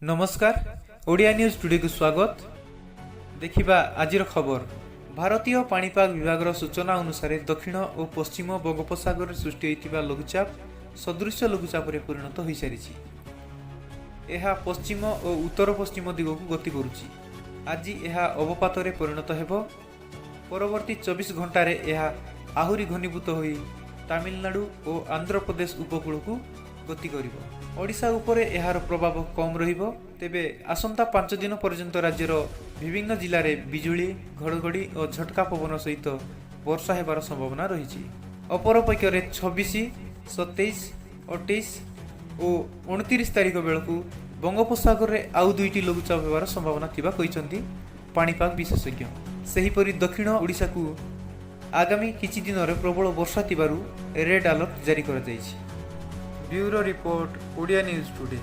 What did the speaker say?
नमस्कार Odia news today को स्वागत। देखिबा आजिर खबर। भारतीय पाणीपाग विभाग सूचना अनुसार दक्षिण और पश्चिम बंगोपसागर सृष्टि होइतिबा लघुचाप सदृश लघुचाप परिणत हो सारी। यह पश्चिम और उत्तर पश्चिम दिग को गति करुच्ची। आज यह अवपात परिणत हेब। परवर्ती 24 घंटार यह आहुरी घनीभूत हो तमिलनाडु और आंध्र प्रदेश उपकूल को गति करिबो। ओडिशा उपरे यार प्रभाव कम रहिबो। तेबे आसंता 5 दिन पर्यंत राज्यर विभिन्न जिले में बिजुली घड़घड़ी और झटका पवन सहित वर्षा हेबार संभावना रही। अपरपक्षे 26, 27, 28 और 29 तारिख बेलू बंगोपसागर में आउ 2टी लघुचाप हेबार संभावना थिबा कहिसंती पाणीपाग विशेषज्ञ। सेहीपरि दक्षिण ओडिशा को आगामी किछि दिन में प्रबल वर्षा थिबारु रेड अलर्ट जारी करा जायछि। Bureau report Odia news today.